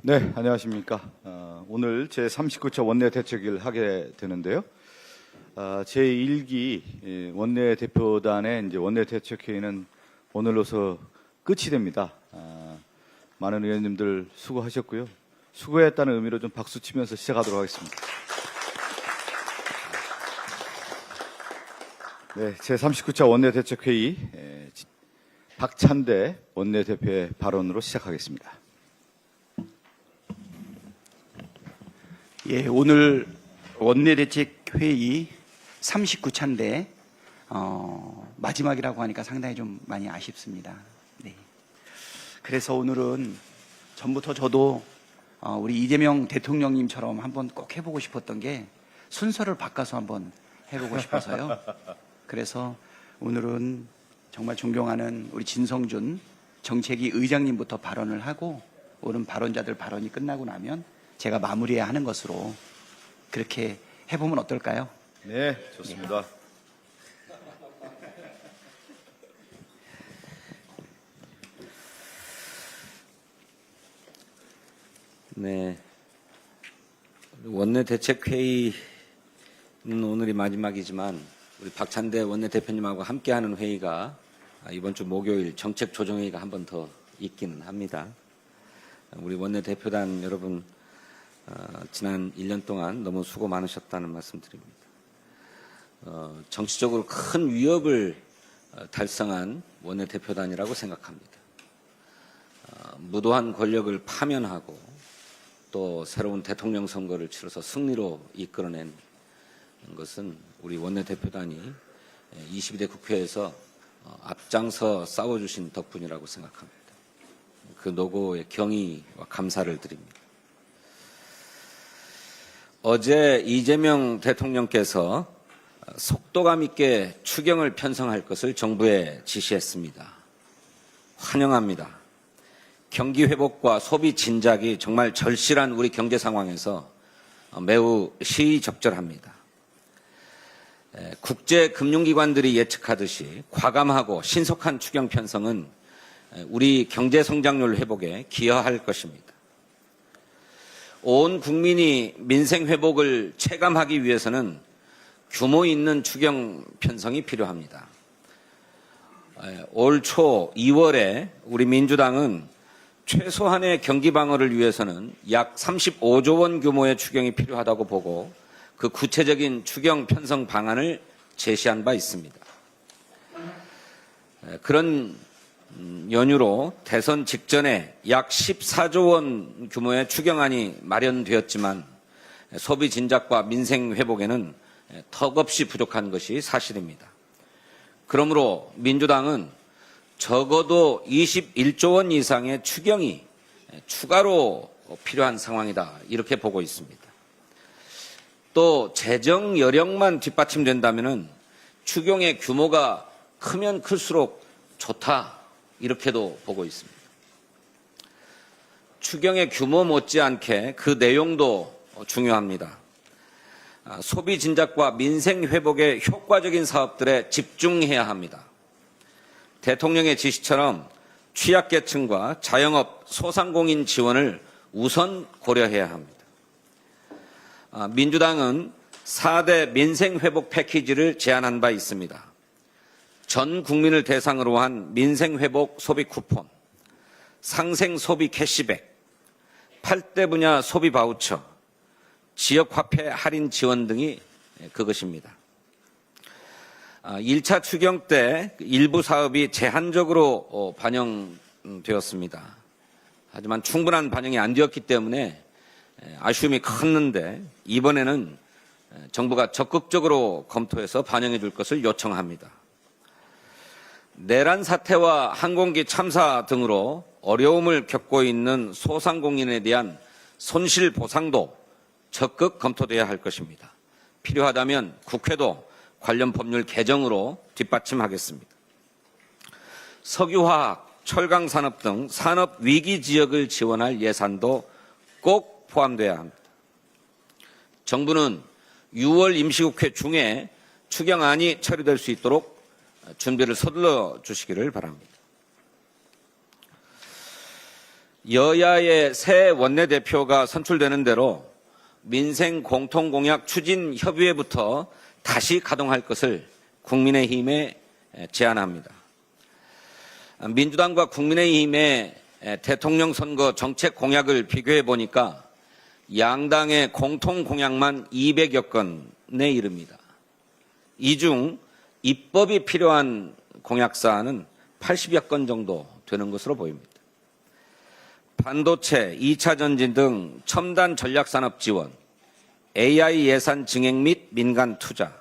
네, 안녕하십니까. 오늘 제39차 원내대책을 하게 되는데요. 제1기 원내대표단의 이제 원내대책회의는 오늘로서 끝이 됩니다. 많은 의원님들 수고하셨고요. 수고했다는 의미로 좀 박수 치면서 시작하도록 하겠습니다. 네, 제39차 원내대책회의 박찬대 원내대표의 발언으로 시작하겠습니다. 예, 오늘 원내대책회의 39차인데 마지막이라고 하니까 상당히 좀 많이 아쉽습니다. 네. 그래서 오늘은 전부터 저도 우리 이재명 대통령님처럼 한번 꼭 해보고 싶었던 게 순서를 바꿔서 한번 해보고 싶어서요. 그래서 오늘은 정말 존경하는 우리 진성준 정책위 의장님부터 발언을 하고 오른 발언자들 발언이 끝나고 나면 제가 마무리해야 하는 것으로 그렇게 해보면 어떨까요? 네, 좋습니다. 네, 원내대책회의는 오늘이 마지막이지만 우리 박찬대 원내대표님하고 함께하는 회의가 이번 주 목요일 정책조정회의가 한 번 더 있기는 합니다. 우리 원내대표단 여러분 지난 1년 동안 너무 수고 많으셨다는 말씀드립니다. 정치적으로 큰 위협을 달성한 원내대표단이라고 생각합니다. 무도한 권력을 파면하고 또 새로운 대통령 선거를 치러서 승리로 이끌어낸 것은 우리 원내대표단이 22대 국회에서 앞장서 싸워주신 덕분이라고 생각합니다. 그 노고에 경의와 감사를 드립니다. 어제 이재명 대통령께서 속도감 있게 추경을 편성할 것을 정부에 지시했습니다. 환영합니다. 경기 회복과 소비 진작이 정말 절실한 우리 경제 상황에서 매우 시의적절합니다. 국제금융기관들이 예측하듯이 과감하고 신속한 추경 편성은 우리 경제 성장률 회복에 기여할 것입니다. 온 국민이 민생 회복을 체감하기 위해서는 규모 있는 추경 편성이 필요합니다. 올 초 2월에 우리 민주당은 최소한의 경기 방어를 위해서는 약 35조 원 규모의 추경이 필요하다고 보고 그 구체적인 추경 편성 방안을 제시한 바 있습니다. 그런 연유로 대선 직전에 약 14조 원 규모의 추경안이 마련되었지만 소비 진작과 민생 회복에는 턱없이 부족한 것이 사실입니다. 그러므로 민주당은 적어도 21조 원 이상의 추경이 추가로 필요한 상황이다 이렇게 보고 있습니다. 또 재정 여력만 뒷받침된다면 추경의 규모가 크면 클수록 좋다 이렇게도 보고 있습니다. 추경의 규모 못지않게 그 내용도 중요합니다. 소비 진작과 민생 회복에 효과적인 사업들에 집중해야 합니다. 대통령의 지시처럼 취약계층과 자영업, 소상공인 지원을 우선 고려해야 합니다. 민주당은 4대 민생 회복 패키지를 제안한 바 있습니다. 전 국민을 대상으로 한 민생 회복 소비 쿠폰, 상생 소비 캐시백, 8대 분야 소비 바우처, 지역 화폐 할인 지원 등이 그것입니다. 1차 추경 때 일부 사업이 제한적으로 반영되었습니다. 하지만 충분한 반영이 안 되었기 때문에 아쉬움이 컸는데 이번에는 정부가 적극적으로 검토해서 반영해 줄 것을 요청합니다. 내란 사태와 항공기 참사 등으로 어려움을 겪고 있는 소상공인에 대한 손실 보상도 적극 검토돼야 할 것입니다. 필요하다면 국회도 관련 법률 개정으로 뒷받침하겠습니다. 석유화학, 철강산업 등 산업 위기 지역을 지원할 예산도 꼭 포함돼야 합니다. 정부는 6월 임시국회 중에 추경안이 처리될 수 있도록 준비를 서둘러 주시기를 바랍니다. 여야의 새 원내대표가 선출되는 대로 민생 공통공약 추진 협의회부터 다시 가동할 것을 국민의힘에 제안합니다. 민주당과 국민의힘의 대통령 선거 정책 공약을 비교해 보니까 양당의 공통 공약만 200여 건에 이릅니다. 이 중 입법이 필요한 공약 사안은 80여 건 정도 되는 것으로 보입니다. 반도체, 2차 전지 등 첨단 전략산업 지원, AI 예산 증액 및 민간 투자,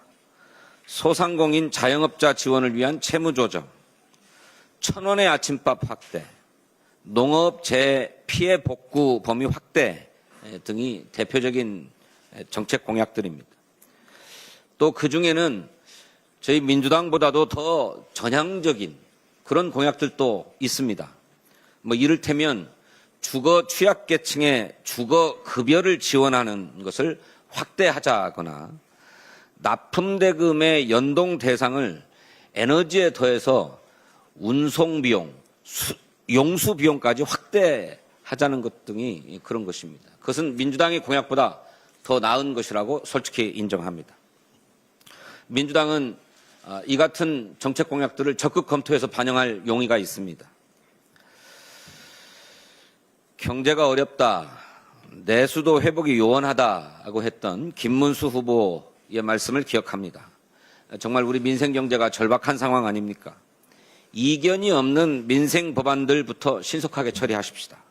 소상공인 자영업자 지원을 위한 채무 조정, 1,000원의 아침밥 확대, 농업 재해 피해 복구 범위 확대 등이 대표적인 정책 공약들입니다. 또 그중에는 저희 민주당보다도 더 전향적인 그런 공약들도 있습니다. 뭐 이를테면 주거 취약계층의 주거 급여를 지원하는 것을 확대하자거나 납품대금의 연동 대상을 에너지에 더해서 운송비용, 용수비용까지 확대하자는 것 등이 그런 것입니다. 그것은 민주당의 공약보다 더 나은 것이라고 솔직히 인정합니다. 민주당은 이 같은 정책 공약들을 적극 검토해서 반영할 용의가 있습니다. 경제가 어렵다, 내수도 회복이 요원하다고 했던 김문수 후보의 말씀을 기억합니다. 정말 우리 민생 경제가 절박한 상황 아닙니까? 이견이 없는 민생 법안들부터 신속하게 처리하십시다.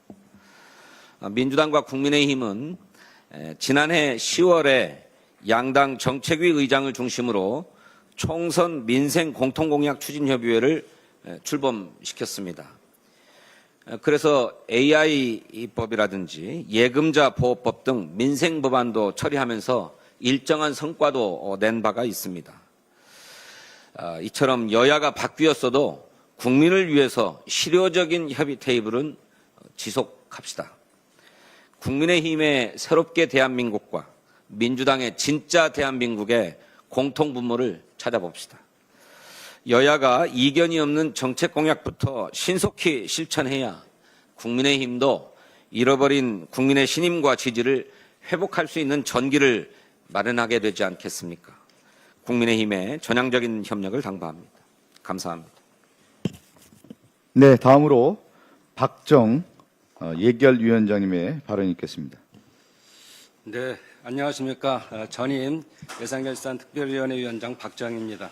민주당과 국민의힘은 지난해 10월에 양당 정책위 의장을 중심으로 총선 민생 공통공약 추진협의회를 출범시켰습니다. 그래서 AI법이라든지 예금자 보호법 등 민생 법안도 처리하면서 일정한 성과도 낸 바가 있습니다. 이처럼 여야가 바뀌었어도 국민을 위해서 실효적인 협의 테이블은 지속합시다. 국민의힘의 새롭게 대한민국과 민주당의 진짜 대한민국의 공통분모를 찾아봅시다. 여야가 이견이 없는 정책 공약부터 신속히 실천해야 국민의힘도 잃어버린 국민의 신임과 지지를 회복할 수 있는 전기를 마련하게 되지 않겠습니까? 국민의힘의 전향적인 협력을 당부합니다. 감사합니다. 네, 다음으로 박정 예결위원장님의 발언이 있겠습니다. 네, 안녕하십니까. 전임 예산결산특별위원회 위원장 박정입니다.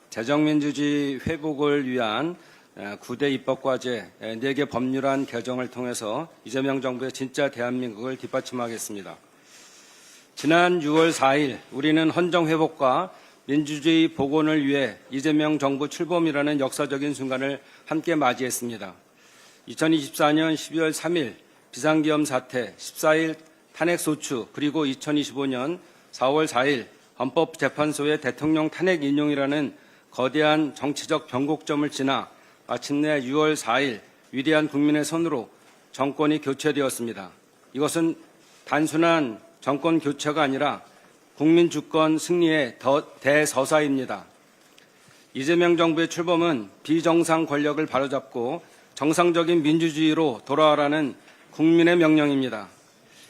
재정민주주의 회복을 위한 9대 입법과제 4개 법률안 개정을 통해서 이재명 정부의 진짜 대한민국을 뒷받침하겠습니다. 지난 6월 4일 우리는 헌정회복과 민주주의 복원을 위해 이재명 정부 출범이라는 역사적인 순간을 함께 맞이했습니다. 2024년 12월 3일 비상기업 사태, 14일 탄핵소추, 그리고 2025년 4월 4일 헌법재판소의 대통령 탄핵 인용이라는 거대한 정치적 변곡점을 지나 마침내 6월 4일 위대한 국민의 손으로 정권이 교체되었습니다. 이것은 단순한 정권 교체가 아니라 국민 주권 승리의 대서사입니다. 이재명 정부의 출범은 비정상 권력을 바로잡고 정상적인 민주주의로 돌아와라는 국민의 명령입니다.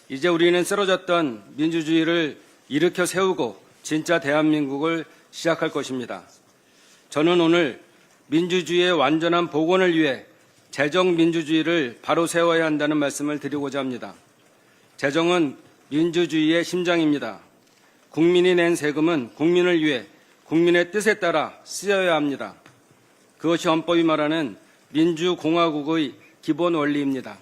이제 우리는 쓰러졌던 민주주의를 일으켜 세우고 진짜 대한민국을 시작할 것입니다. 저는 오늘 민주주의의 완전한 복원을 위해 재정민주주의를 바로 세워야 한다는 말씀을 드리고자 합니다. 재정은 민주주의의 심장입니다. 국민이 낸 세금은 국민을 위해 국민의 뜻에 따라 쓰여야 합니다. 그것이 헌법이 말하는 민주공화국의 기본 원리입니다.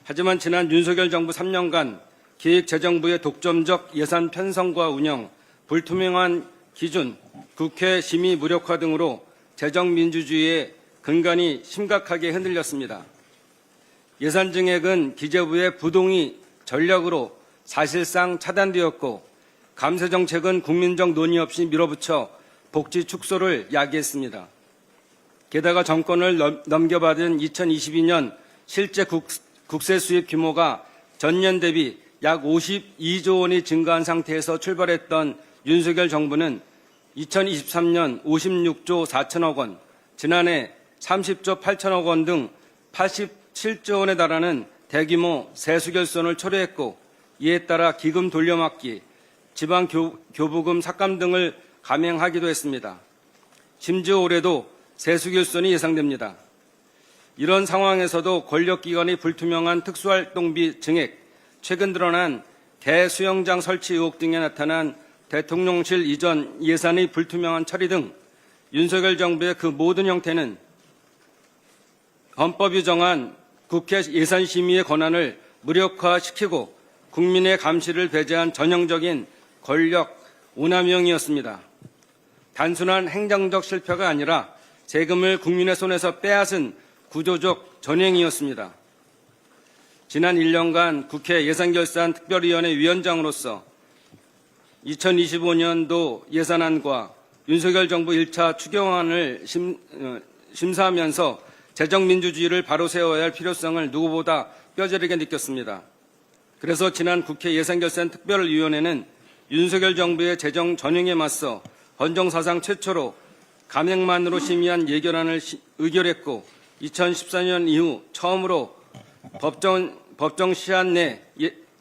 하지만 지난 윤석열 정부 3년간 기획재정부의 독점적 예산 편성과 운영, 불투명한 기준, 국회 심의 무력화 등으로 재정민주주의의 근간이 심각하게 흔들렸습니다. 예산 증액은 기재부의 부동의 전략으로 사실상 차단되었고, 감세정책은 국민적 논의 없이 밀어붙여 복지 축소를 야기했습니다. 게다가 정권을 넘겨받은 2022년 실제 국세 수입 규모가 전년 대비 약 52조 원이 증가한 상태에서 출발했던 윤석열 정부는 2023년 56조 4천억 원, 지난해 30조 8천억 원 등 7조 원에 달하는 대규모 세수 결손을 초래했고 이에 따라 기금 돌려막기, 지방 교부금 삭감 등을 감행하기도 했습니다. 심지어 올해도 세수 결손이 예상됩니다. 이런 상황에서도 권력기관이 불투명한 특수활동비 증액, 최근 드러난 대수영장 설치 의혹 등에 나타난 대통령실 이전 예산의 불투명한 처리 등 윤석열 정부의 그 모든 형태는 헌법이 정한 국회 예산심의의 권한을 무력화시키고 국민의 감시를 배제한 전형적인 권력 오남용이었습니다. 단순한 행정적 실패가 아니라 세금을 국민의 손에서 빼앗은 구조적 전횡이었습니다. 지난 1년간 국회 예산결산특별위원회 위원장으로서 2025년도 예산안과 윤석열 정부 1차 추경안을 심사하면서 재정민주주의를 바로 세워야 할 필요성을 누구보다 뼈저리게 느꼈습니다. 그래서 지난 국회 예산결산특별위원회는 윤석열 정부의 재정 전횡에 맞서 헌정사상 최초로 감액만으로 심의한 예결안을 의결했고 2014년 이후 처음으로 법정 시한 내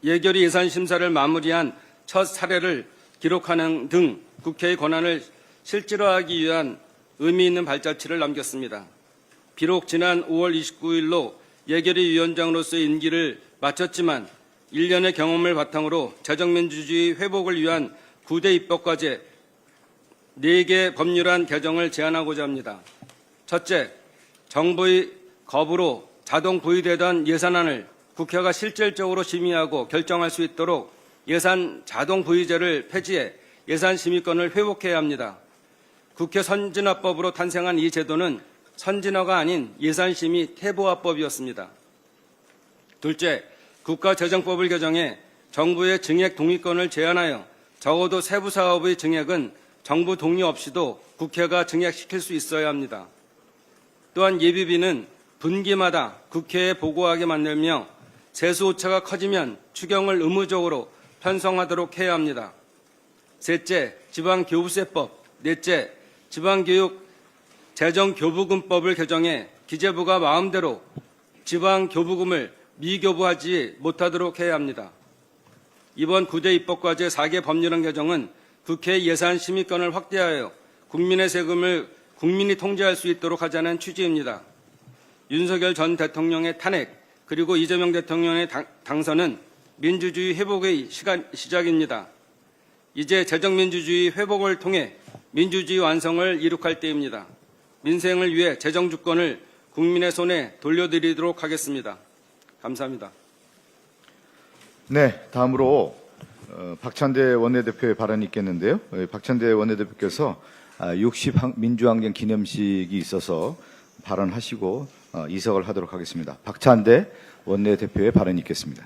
예결위 예산 심사를 마무리한 첫 사례를 기록하는 등 국회의 권한을 실질화하기 위한 의미 있는 발자취를 남겼습니다. 비록 지난 5월 29일로 예결위 위원장으로서의 임기를 마쳤지만 1년의 경험을 바탕으로 재정민주주의 회복을 위한 9대 입법과제 4개 법률안 개정을 제안하고자 합니다. 첫째, 정부의 겁으로 자동 부의되던 예산안을 국회가 실질적으로 심의하고 결정할 수 있도록 예산 자동 부의제를 폐지해 예산 심의권을 회복해야 합니다. 국회 선진화법으로 탄생한 이 제도는 선진화가 아닌 예산심의 태보화법이었습니다. 둘째, 국가재정법을 개정해 정부의 증액 동의권을 제한하여 적어도 세부 사업의 증액은 정부 동의 없이도 국회가 증액시킬 수 있어야 합니다. 또한 예비비는 분기마다 국회에 보고하게 만들며 세수 오차가 커지면 추경을 의무적으로 편성하도록 해야 합니다. 셋째, 지방교부세법. 넷째, 지방교육 재정교부금법을 개정해 기재부가 마음대로 지방교부금을 미교부하지 못하도록 해야 합니다. 이번 9대 입법과제 4개 법률안 개정은 국회 예산심의권을 확대하여 국민의 세금을 국민이 통제할 수 있도록 하자는 취지입니다. 윤석열 전 대통령의 탄핵 그리고 이재명 대통령의 당선은 민주주의 회복의 시작입니다. 이제 재정민주주의 회복을 통해 민주주의 완성을 이룩할 때입니다. 민생을 위해 재정주권을 국민의 손에 돌려드리도록 하겠습니다. 감사합니다. 네, 다음으로 박찬대 원내대표의 발언이 있겠는데요. 박찬대 원내대표께서 60 민주항쟁 기념식이 있어서 발언하시고 이석을 하도록 하겠습니다. 박찬대 원내대표의 발언이 있겠습니다.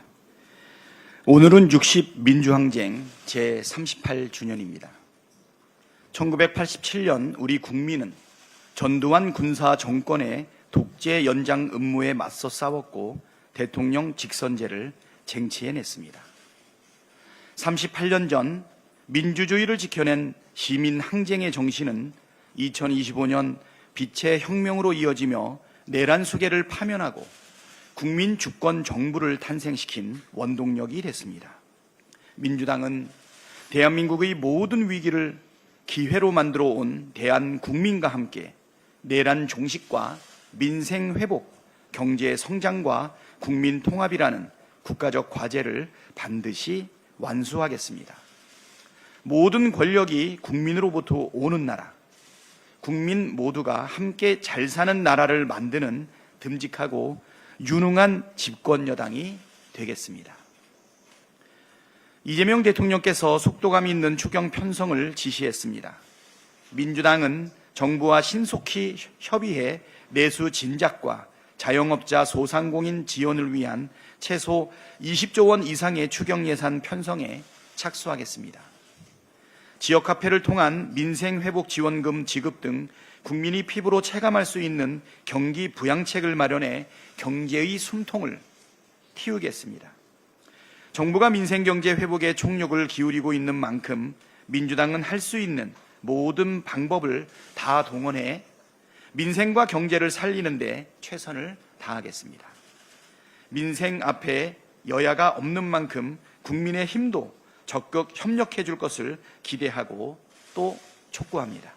오늘은 60 민주항쟁 제38주년입니다. 1987년 우리 국민은 전두환 군사 정권의 독재 연장 음모에 맞서 싸웠고 대통령 직선제를 쟁취해냈습니다. 38년 전 민주주의를 지켜낸 시민 항쟁의 정신은 2025년 빛의 혁명으로 이어지며 내란 수계를 파면하고 국민 주권 정부를 탄생시킨 원동력이 됐습니다. 민주당은 대한민국의 모든 위기를 기회로 만들어 온 대한국민과 함께 내란 종식과 민생 회복, 경제 성장과 국민 통합이라는 국가적 과제를 반드시 완수하겠습니다. 모든 권력이 국민으로부터 오는 나라, 국민 모두가 함께 잘 사는 나라를 만드는 듬직하고 유능한 집권 여당이 되겠습니다. 이재명 대통령께서 속도감 있는 추경 편성을 지시했습니다. 민주당은 정부와 신속히 협의해 내수 진작과 자영업자 소상공인 지원을 위한 최소 20조 원 이상의 추경 예산 편성에 착수하겠습니다. 지역화폐를 통한 민생회복 지원금 지급 등 국민이 피부로 체감할 수 있는 경기 부양책을 마련해 경제의 숨통을 틔우겠습니다. 정부가 민생경제 회복에 총력을 기울이고 있는 만큼 민주당은 할 수 있는 모든 방법을 다 동원해 민생과 경제를 살리는 데 최선을 다하겠습니다. 민생 앞에 여야가 없는 만큼 국민의 힘도 적극 협력해 줄 것을 기대하고 또 촉구합니다.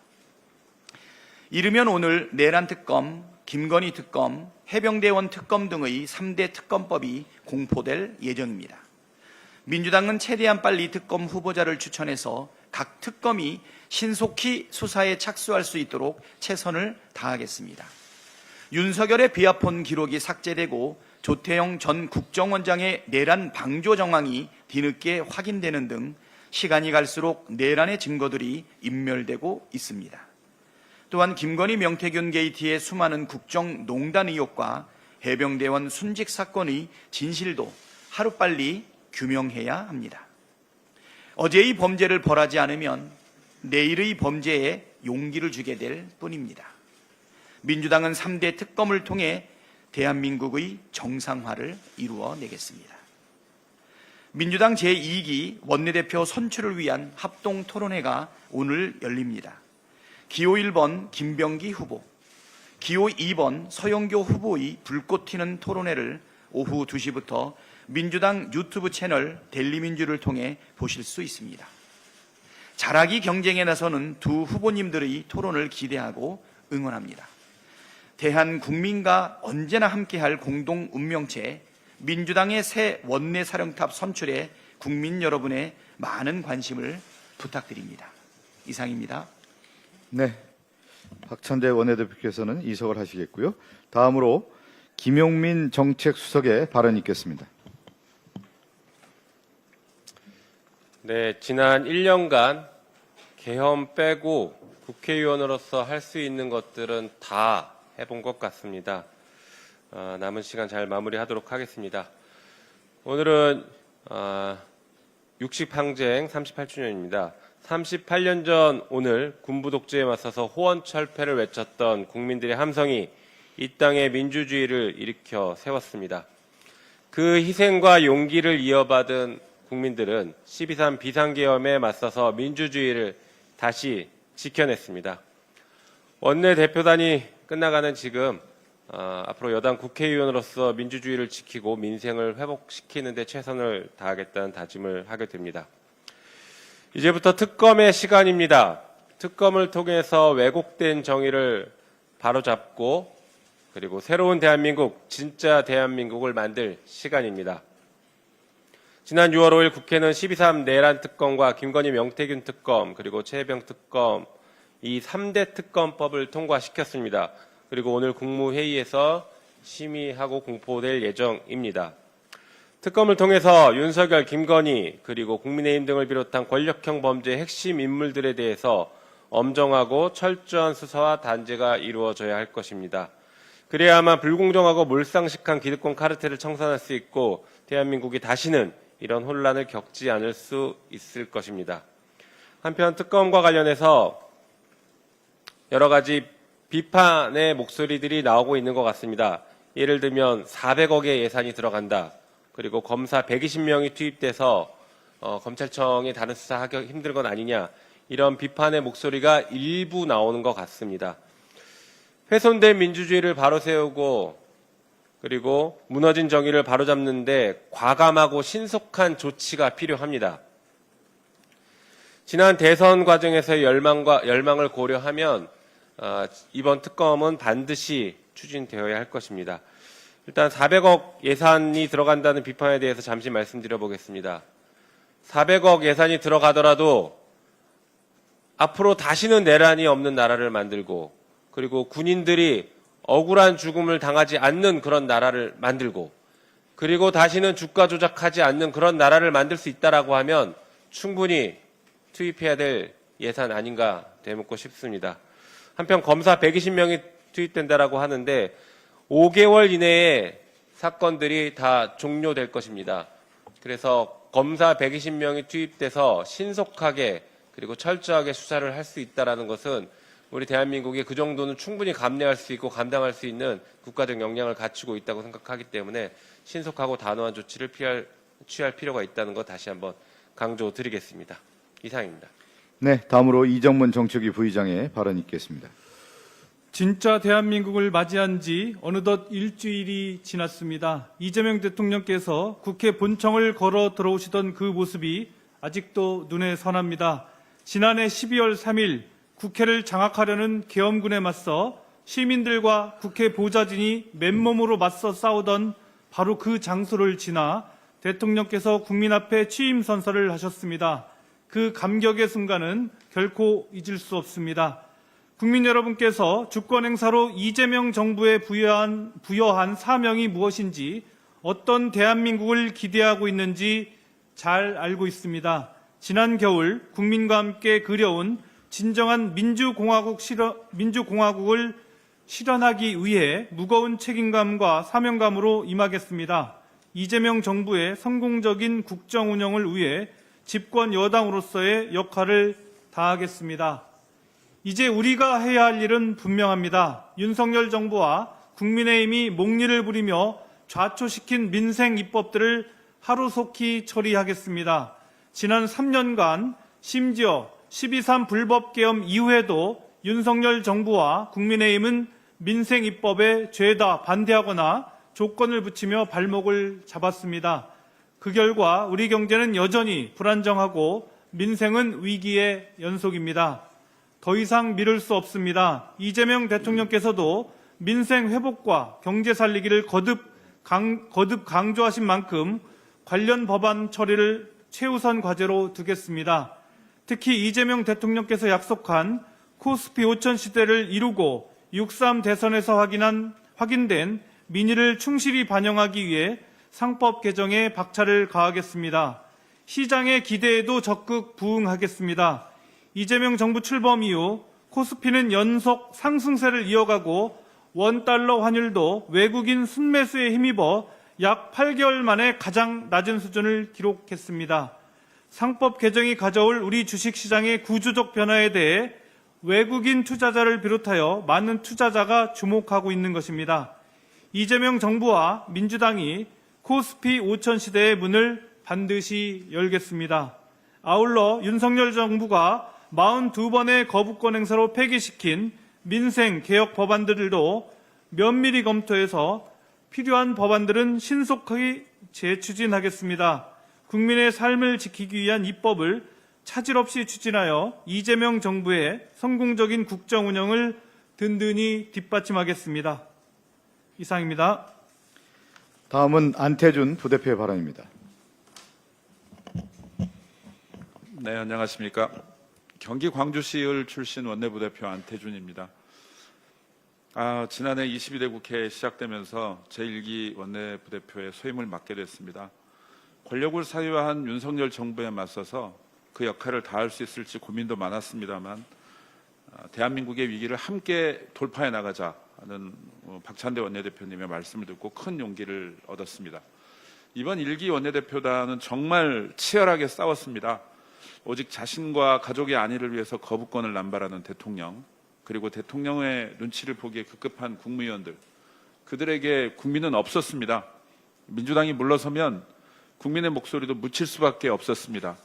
이르면 오늘 내란 특검, 김건희 특검, 해병대원 특검 등의 3대 특검법이 공포될 예정입니다. 민주당은 최대한 빨리 특검 후보자를 추천해서 각 특검이 신속히 수사에 착수할 수 있도록 최선을 다하겠습니다. 윤석열의 비아폰 기록이 삭제되고 조태영 전 국정원장의 내란 방조 정황이 뒤늦게 확인되는 등 시간이 갈수록 내란의 증거들이 인멸되고 있습니다. 또한 김건희 명태균 게이트의 수많은 국정농단 의혹과 해병대원 순직 사건의 진실도 하루빨리 규명해야 합니다. 어제의 범죄를 벌하지 않으면 내일의 범죄에 용기를 주게 될 뿐입니다. 민주당은 3대 특검을 통해 대한민국의 정상화를 이루어내겠습니다. 민주당 제2기 원내대표 선출을 위한 합동토론회가 오늘 열립니다. 기호 1번 김병기 후보, 기호 2번 서영교 후보의 불꽃 튀는 토론회를 오후 2시부터 민주당 유튜브 채널 델리민주를 통해 보실 수 있습니다. 잘하기 경쟁에 나서는 두 후보님들의 토론을 기대하고 응원합니다. 대한국민과 언제나 함께할 공동 운명체 민주당의 새 원내사령탑 선출에 국민 여러분의 많은 관심을 부탁드립니다. 이상입니다. 네, 박찬대 원내대표께서는 이석을 하시겠고요. 다음으로 김용민 정책수석의 발언이 있겠습니다. 네, 지난 1년간 계엄 빼고 국회의원으로서 할 수 있는 것들은 다 해본 것 같습니다. 남은 시간 잘 마무리하도록 하겠습니다. 오늘은 60항쟁 38주년입니다. 38년 전 오늘 군부 독재에 맞서서 호언철폐를 외쳤던 국민들의 함성이 이 땅의 민주주의를 일으켜 세웠습니다. 그 희생과 용기를 이어받은 국민들은 12.3 비상계엄에 맞서서 민주주의를 다시 지켜냈습니다. 원내대표단이 끝나가는 지금 앞으로 여당 국회의원으로서 민주주의를 지키고 민생을 회복시키는 데 최선을 다하겠다는 다짐을 하게 됩니다. 이제부터 특검의 시간입니다. 특검을 통해서 왜곡된 정의를 바로잡고 그리고 새로운 대한민국, 진짜 대한민국을 만들 시간입니다. 지난 6월 5일 국회는 12.3 내란 특검과 김건희 명태균 특검 그리고 최혜병 특검 이 3대 특검법을 통과시켰습니다. 그리고 오늘 국무회의에서 심의하고 공포될 예정입니다. 특검을 통해서 윤석열, 김건희 그리고 국민의힘 등을 비롯한 권력형 범죄의 핵심 인물들에 대해서 엄정하고 철저한 수사와 단죄가 이루어져야 할 것입니다. 그래야만 불공정하고 몰상식한 기득권 카르텔을 청산할 수 있고 대한민국이 다시는 이런 혼란을 겪지 않을 수 있을 것입니다. 한편 특검과 관련해서 여러 가지 비판의 목소리들이 나오고 있는 것 같습니다. 예를 들면 400억의 예산이 들어간다. 그리고 검사 120명이 투입돼서 검찰청이 다른 수사하기 힘든 건 아니냐. 이런 비판의 목소리가 일부 나오는 것 같습니다. 훼손된 민주주의를 바로 세우고 그리고 무너진 정의를 바로잡는데 과감하고 신속한 조치가 필요합니다. 지난 대선 과정에서의 열망을 고려하면 이번 특검은 반드시 추진되어야 할 것입니다. 일단 400억 예산이 들어간다는 비판에 대해서 잠시 말씀드려 보겠습니다. 400억 예산이 들어가더라도 앞으로 다시는 내란이 없는 나라를 만들고 그리고 군인들이 억울한 죽음을 당하지 않는 그런 나라를 만들고 그리고 다시는 주가 조작하지 않는 그런 나라를 만들 수 있다라고 하면 충분히 투입해야 될 예산 아닌가 되묻고 싶습니다. 한편 검사 120명이 투입된다라고 하는데 5개월 이내에 사건들이 다 종료될 것입니다. 그래서 검사 120명이 투입돼서 신속하게 그리고 철저하게 수사를 할 수 있다는 것은 우리 대한민국이 그 정도는 충분히 감내할 수 있고 감당할 수 있는 국가적 역량을 갖추고 있다고 생각하기 때문에 신속하고 단호한 조치를 취할 필요가 있다는 것 다시 한번 강조드리겠습니다. 이상입니다. 네, 다음으로 이정문 정책위 부의장의 발언이 있겠습니다. 진짜 대한민국을 맞이한 지 어느덧 일주일이 지났습니다. 이재명 대통령께서 국회 본청을 걸어 들어오시던 그 모습이 아직도 눈에 선합니다. 지난해 12월 3일 국회를 장악하려는 계엄군에 맞서 시민들과 국회 보좌진이 맨몸으로 맞서 싸우던 바로 그 장소를 지나 대통령께서 국민 앞에 취임 선서를 하셨습니다. 그 감격의 순간은 결코 잊을 수 없습니다. 국민 여러분께서 주권 행사로 이재명 정부에 부여한 사명이 무엇인지, 어떤 대한민국을 기대하고 있는지 잘 알고 있습니다. 지난 겨울 국민과 함께 그려온 진정한 민주공화국을 실현하기 위해 무거운 책임감과 사명감으로 임하겠습니다. 이재명 정부의 성공적인 국정 운영을 위해 집권 여당으로서의 역할을 다하겠습니다. 이제 우리가 해야 할 일은 분명합니다. 윤석열 정부와 국민의힘이 목리를 부리며 좌초시킨 민생 입법들을 하루속히 처리하겠습니다. 지난 3년간 심지어 12.3 불법 계엄 이후에도 윤석열 정부와 국민의힘은 민생 입법에 죄다 반대하거나 조건을 붙이며 발목을 잡았습니다. 그 결과 우리 경제는 여전히 불안정하고 민생은 위기의 연속입니다. 더 이상 미룰 수 없습니다. 이재명 대통령께서도 민생 회복과 경제 살리기를 거듭 강조하신 만큼 관련 법안 처리를 최우선 과제로 두겠습니다. 특히 이재명 대통령께서 약속한 코스피 5천 시대를 이루고 6.3 대선에서 확인된 민의를 충실히 반영하기 위해 상법 개정에 박차를 가하겠습니다. 시장의 기대에도 적극 부응하겠습니다. 이재명 정부 출범 이후 코스피는 연속 상승세를 이어가고 원달러 환율도 외국인 순매수에 힘입어 약 8개월 만에 가장 낮은 수준을 기록했습니다. 상법 개정이 가져올 우리 주식시장의 구조적 변화에 대해 외국인 투자자를 비롯하여 많은 투자자가 주목하고 있는 것입니다. 이재명 정부와 민주당이 코스피 5천 시대의 문을 반드시 열겠습니다. 아울러 윤석열 정부가 42번의 거부권 행사로 폐기시킨 민생 개혁 법안들도 면밀히 검토해서 필요한 법안들은 신속하게 재추진하겠습니다. 국민의 삶을 지키기 위한 입법을 차질 없이 추진하여 이재명 정부의 성공적인 국정 운영을 든든히 뒷받침하겠습니다. 이상입니다. 다음은 안태준 부대표의 발언입니다. 네, 안녕하십니까. 경기 광주시을 출신 원내부대표 안태준입니다. 지난해 22대 국회 시작되면서 제1기 원내부대표의 소임을 맡게 됐습니다. 권력을 사유화한 윤석열 정부에 맞서서 그 역할을 다할 수 있을지 고민도 많았습니다만 대한민국의 위기를 함께 돌파해 나가자는 박찬대 원내대표님의 말씀을 듣고 큰 용기를 얻었습니다. 이번 1기 원내대표단은 정말 치열하게 싸웠습니다. 오직 자신과 가족의 안위를 위해서 거부권을 남발하는 대통령, 그리고 대통령의 눈치를 보기에 급급한 국무위원들, 그들에게 국민은 없었습니다. 민주당이 물러서면 국민의 목소리도 묻힐 수밖에 없었습니다.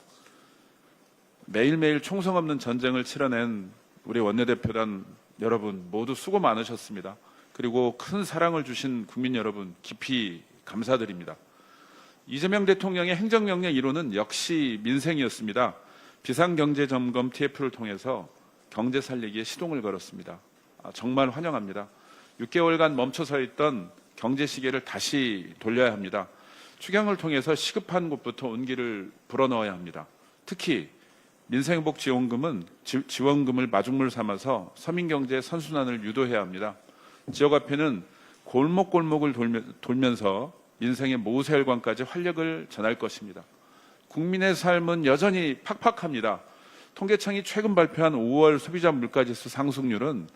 매일매일 총성 없는 전쟁을 치러낸 우리 원내대표단 여러분 모두 수고 많으셨습니다. 그리고 큰 사랑을 주신 국민 여러분 깊이 감사드립니다. 이재명 대통령의 행정명령 1호는 역시 민생이었습니다. 비상경제점검 TF를 통해서 경제 살리기에 시동을 걸었습니다. 정말 환영합니다. 6개월간 멈춰서 있던 경제 시계를 다시 돌려야 합니다. 추경을 통해서 시급한 곳부터 온기를 불어넣어야 합니다. 특히 민생회복 지원금을 마중물 삼아서 서민경제의 선순환을 유도해야 합니다. 지역 앞에는 골목골목을 돌면서 민생의 모세혈관까지 활력을 전할 것입니다. 국민의 삶은 여전히 팍팍합니다. 통계청이 최근 발표한 5월 소비자 물가지수 상승률은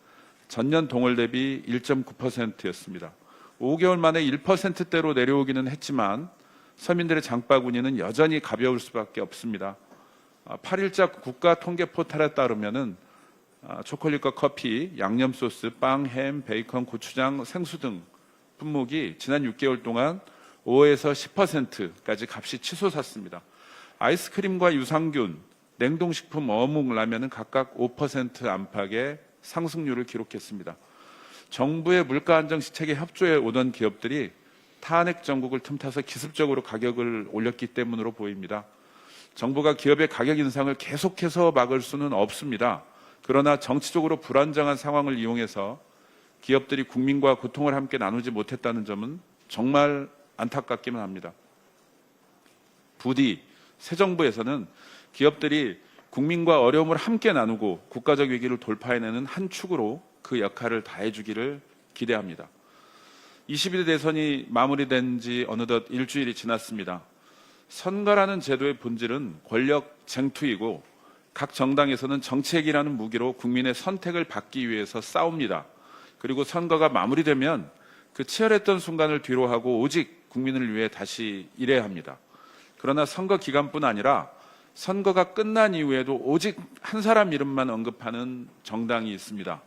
전년 동월 대비 1.9%였습니다. 5개월 만에 1%대로 내려오기는 했지만 서민들의 장바구니는 여전히 가벼울 수밖에 없습니다. 8일자 국가 통계 포털에 따르면은 초콜릿과 커피, 양념 소스, 빵, 햄, 베이컨, 고추장, 생수 등 품목이 지난 6개월 동안 5에서 10%까지 값이 치솟았습니다. 아이스크림과 유산균, 냉동식품, 어묵, 라면은 각각 5% 안팎의 상승률을 기록했습니다. 정부의 물가 안정 시책에 협조해 오던 기업들이 탄핵 정국을 틈타서 기습적으로 가격을 올렸기 때문으로 보입니다. 정부가 기업의 가격 인상을 계속해서 막을 수는 없습니다. 그러나 정치적으로 불안정한 상황을 이용해서 기업들이 국민과 고통을 함께 나누지 못했다는 점은 정말 안타깝기는 합니다. 부디 새 정부에서는 기업들이 국민과 어려움을 함께 나누고 국가적 위기를 돌파해내는 한 축으로 그 역할을 다해주기를 기대합니다. 22대 대선이 마무리된 지 어느덧 일주일이 지났습니다. 선거라는 제도의 본질은 권력 쟁투이고 각 정당에서는 정책이라는 무기로 국민의 선택을 받기 위해서 싸웁니다. 그리고 선거가 마무리되면 그 치열했던 순간을 뒤로하고 오직 국민을 위해 다시 일해야 합니다. 그러나 선거 기간뿐 아니라 선거가 끝난 이후에도 오직 한 사람 이름만 언급하는 정당이 있습니다.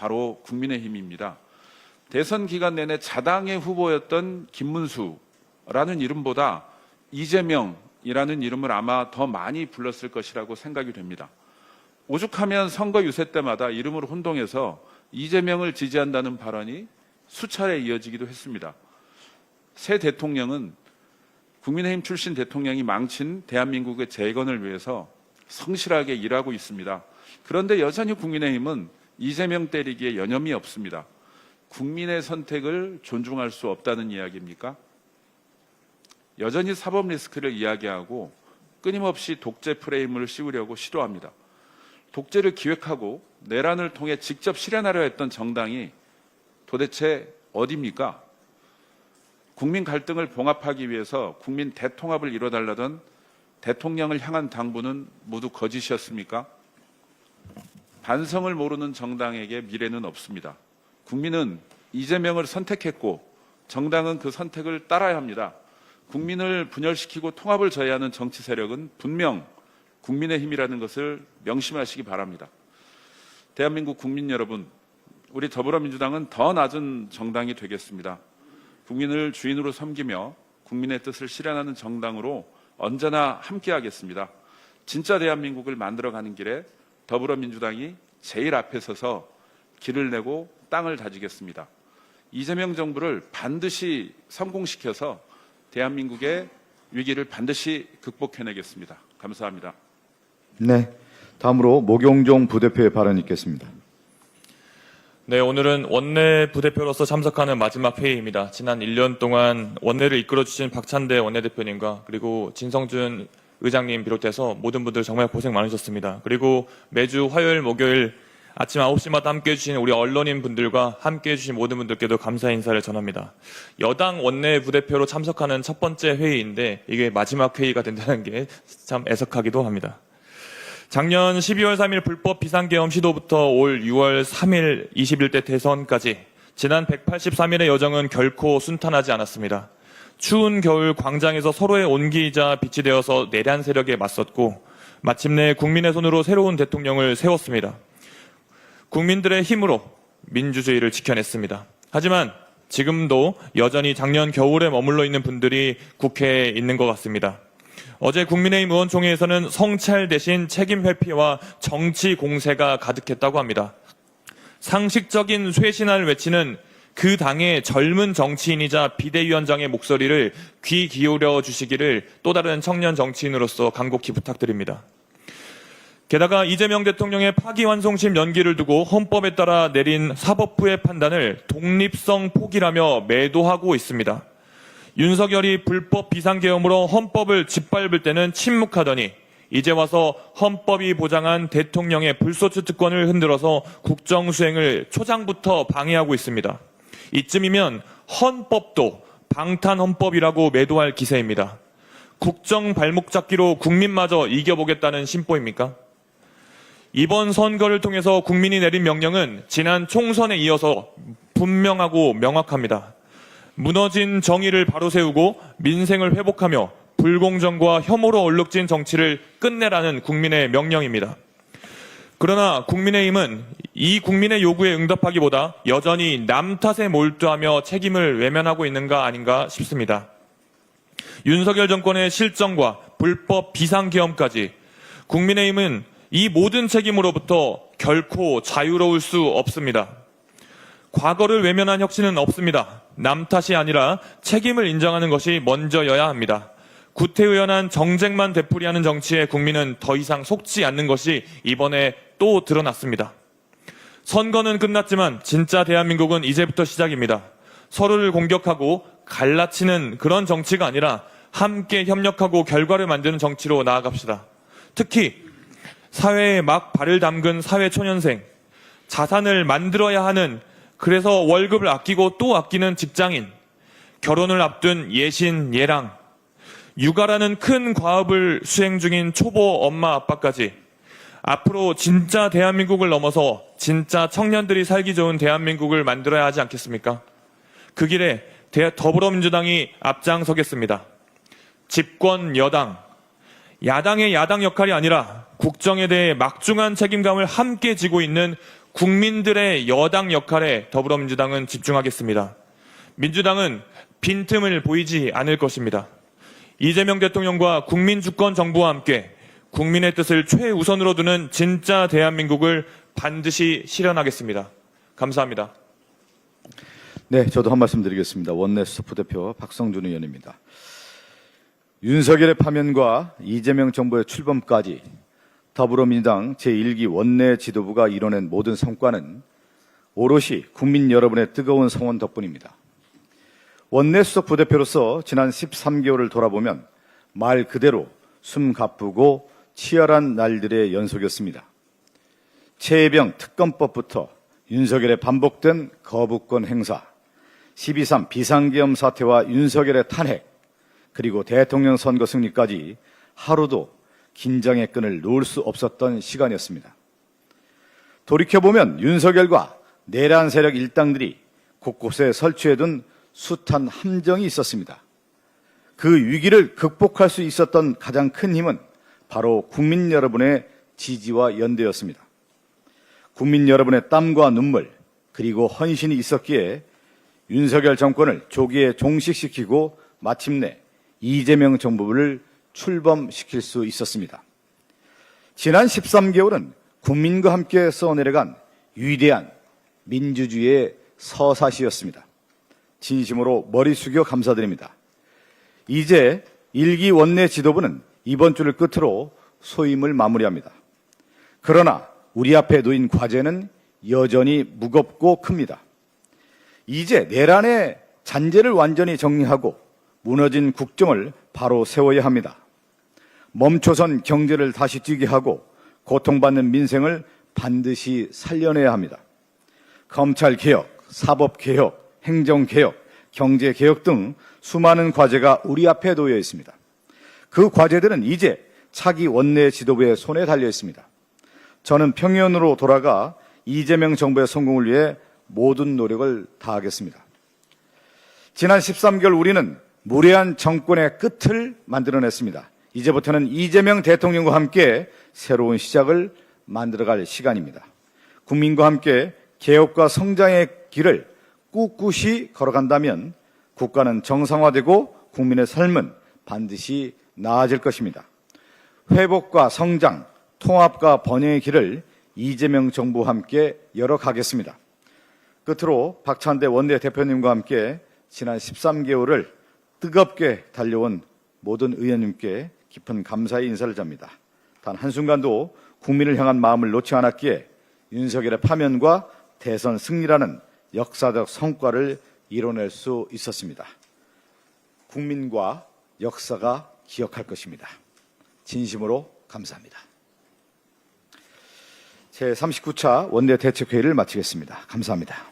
바로 국민의힘입니다. 대선 기간 내내 자당의 후보였던 김문수라는 이름보다 이재명이라는 이름을 아마 더 많이 불렀을 것이라고 생각이 됩니다. 오죽하면 선거 유세 때마다 이름을 혼동해서 이재명을 지지한다는 발언이 수차례 이어지기도 했습니다. 새 대통령은 국민의힘 출신 대통령이 망친 대한민국의 재건을 위해서 성실하게 일하고 있습니다. 그런데 여전히 국민의힘은 이재명 때리기에 여념이 없습니다. 국민의 선택을 존중할 수 없다는 이야기입니까? 여전히 사법 리스크를 이야기하고 끊임없이 독재 프레임을 씌우려고 시도합니다. 독재를 기획하고 내란을 통해 직접 실현하려 했던 정당이 도대체 어디입니까? 국민 갈등을 봉합하기 위해서 국민 대통합을 이뤄달라던 대통령을 향한 당부는 모두 거짓이었습니까? 반성을 모르는 정당에게 미래는 없습니다. 국민은 이재명을 선택했고 정당은 그 선택을 따라야 합니다. 국민을 분열시키고 통합을 저해하는 정치 세력은 분명 국민의힘이라는 것을 명심하시기 바랍니다. 대한민국 국민 여러분, 우리 더불어민주당은 더 낮은 정당이 되겠습니다. 국민을 주인으로 섬기며 국민의 뜻을 실현하는 정당으로 언제나 함께하겠습니다. 진짜 대한민국을 만들어가는 길에 더불어민주당이 제일 앞에 서서 길을 내고 땅을 다지겠습니다. 이재명 정부를 반드시 성공시켜서 대한민국의 위기를 반드시 극복해내겠습니다. 감사합니다. 네, 다음으로 목용종 부대표의 발언이 있겠습니다. 네, 오늘은 원내 부대표로서 참석하는 마지막 회의입니다. 지난 1년 동안 원내를 이끌어주신 박찬대 원내대표님과 그리고 진성준 의장님 비롯해서 모든 분들 정말 고생 많으셨습니다. 그리고 매주 화요일, 목요일 아침 9시마다 함께해 주신 우리 언론인 분들과 함께해 주신 모든 분들께도 감사 인사를 전합니다. 여당 원내 부대표로 참석하는 첫 번째 회의인데 이게 마지막 회의가 된다는 게 참 애석하기도 합니다. 작년 12월 3일 불법 비상계엄 시도부터 올 6월 3일 21대 대선까지 지난 183일의 여정은 결코 순탄하지 않았습니다. 추운 겨울 광장에서 서로의 온기이자 빛이 되어서 내란 세력에 맞섰고 마침내 국민의 손으로 새로운 대통령을 세웠습니다. 국민들의 힘으로 민주주의를 지켜냈습니다. 하지만 지금도 여전히 작년 겨울에 머물러 있는 분들이 국회에 있는 것 같습니다. 어제 국민의힘 의원총회에서는 성찰 대신 책임 회피와 정치 공세가 가득했다고 합니다. 상식적인 쇄신을 외치는 그 당의 젊은 정치인이자 비대위원장의 목소리를 귀 기울여 주시기를 또 다른 청년 정치인으로서 간곡히 부탁드립니다. 게다가 이재명 대통령의 파기환송심 연기를 두고 헌법에 따라 내린 사법부의 판단을 독립성 포기라며 매도하고 있습니다. 윤석열이 불법 비상계엄으로 헌법을 짓밟을 때는 침묵하더니 이제 와서 헌법이 보장한 대통령의 불소추 특권을 흔들어서 국정수행을 초장부터 방해하고 있습니다. 이쯤이면 헌법도 방탄헌법이라고 매도할 기세입니다. 국정 발목 잡기로 국민마저 이겨보겠다는 심보입니까? 이번 선거를 통해서 국민이 내린 명령은 지난 총선에 이어서 분명하고 명확합니다. 무너진 정의를 바로 세우고 민생을 회복하며 불공정과 혐오로 얼룩진 정치를 끝내라는 국민의 명령입니다. 그러나 국민의힘은 이 국민의 요구에 응답하기보다 여전히 남 탓에 몰두하며 책임을 외면하고 있는가 아닌가 싶습니다. 윤석열 정권의 실정과 불법 비상계엄까지 국민의힘은 이 모든 책임으로부터 결코 자유로울 수 없습니다. 과거를 외면한 혁신은 없습니다. 남 탓이 아니라 책임을 인정하는 것이 먼저여야 합니다. 구태의연한 정쟁만 되풀이하는 정치에 국민은 더 이상 속지 않는 것이 이번에 또 드러났습니다. 선거는 끝났지만 진짜 대한민국은 이제부터 시작입니다. 서로를 공격하고 갈라치는 그런 정치가 아니라 함께 협력하고 결과를 만드는 정치로 나아갑시다. 특히 사회에 막 발을 담근 사회초년생, 자산을 만들어야 하는, 그래서 월급을 아끼고 또 아끼는 직장인, 결혼을 앞둔 예신, 예랑, 육아라는 큰 과업을 수행 중인 초보 엄마 아빠까지 앞으로 진짜 대한민국을 넘어서 진짜 청년들이 살기 좋은 대한민국을 만들어야 하지 않겠습니까? 그 길에 더불어민주당이 앞장서겠습니다. 집권 여당, 야당의 야당 역할이 아니라 국정에 대해 막중한 책임감을 함께 지고 있는 국민들의 여당 역할에 더불어민주당은 집중하겠습니다. 민주당은 빈틈을 보이지 않을 것입니다. 이재명 대통령과 국민주권정부와 함께 국민의 뜻을 최우선으로 두는 진짜 대한민국을 반드시 실현하겠습니다. 감사합니다. 네, 저도 한 말씀 드리겠습니다. 원내 수석부대표 박성준 의원입니다. 윤석열의 파면과 이재명 정부의 출범까지 더불어민주당 제1기 원내 지도부가 이뤄낸 모든 성과는 오롯이 국민 여러분의 뜨거운 성원 덕분입니다. 원내 수석 부대표로서 지난 13개월을 돌아보면 말 그대로 숨 가쁘고 치열한 날들의 연속이었습니다. 최혜병 특검법부터 윤석열의 반복된 거부권 행사, 12.3 비상계엄 사태와 윤석열의 탄핵, 그리고 대통령 선거 승리까지 하루도 긴장의 끈을 놓을 수 없었던 시간이었습니다. 돌이켜보면 윤석열과 내란 세력 일당들이 곳곳에 설치해둔 숱한 함정이 있었습니다. 그 위기를 극복할 수 있었던 가장 큰 힘은 바로 국민 여러분의 지지와 연대였습니다. 국민 여러분의 땀과 눈물 그리고 헌신이 있었기에 윤석열 정권을 조기에 종식시키고 마침내 이재명 정부를 출범시킬 수 있었습니다. 지난 13개월은 국민과 함께 써내려간 위대한 민주주의의 서사시였습니다. 진심으로 머리 숙여 감사드립니다. 이제 1기 원내 지도부는 이번 주를 끝으로 소임을 마무리합니다. 그러나 우리 앞에 놓인 과제는 여전히 무겁고 큽니다. 이제 내란의 잔재를 완전히 정리하고 무너진 국정을 바로 세워야 합니다. 멈춰선 경제를 다시 뛰게 하고 고통받는 민생을 반드시 살려내야 합니다. 검찰개혁, 사법개혁, 행정개혁, 경제개혁 등 수많은 과제가 우리 앞에 놓여 있습니다. 그 과제들은 이제 차기 원내 지도부의 손에 달려 있습니다. 저는 평양으로 돌아가 이재명 정부의 성공을 위해 모든 노력을 다하겠습니다. 지난 13개월 우리는 무례한 정권의 끝을 만들어냈습니다. 이제부터는 이재명 대통령과 함께 새로운 시작을 만들어갈 시간입니다. 국민과 함께 개혁과 성장의 길을 꿋꿋이 걸어간다면 국가는 정상화되고 국민의 삶은 반드시 나아질 것입니다. 회복과 성장, 통합과 번영의 길을 이재명 정부와 함께 열어가겠습니다. 끝으로 박찬대 원내대표님과 함께 지난 13개월을 뜨겁게 달려온 모든 의원님께 깊은 감사의 인사를 전합니다. 단 한순간도 국민을 향한 마음을 놓지 않았기에 윤석열의 파면과 대선 승리라는 역사적 성과를 이뤄낼 수 있었습니다. 국민과 역사가 기억할 것입니다. 진심으로 감사합니다. 제39차 원내대책회의를 마치겠습니다. 감사합니다.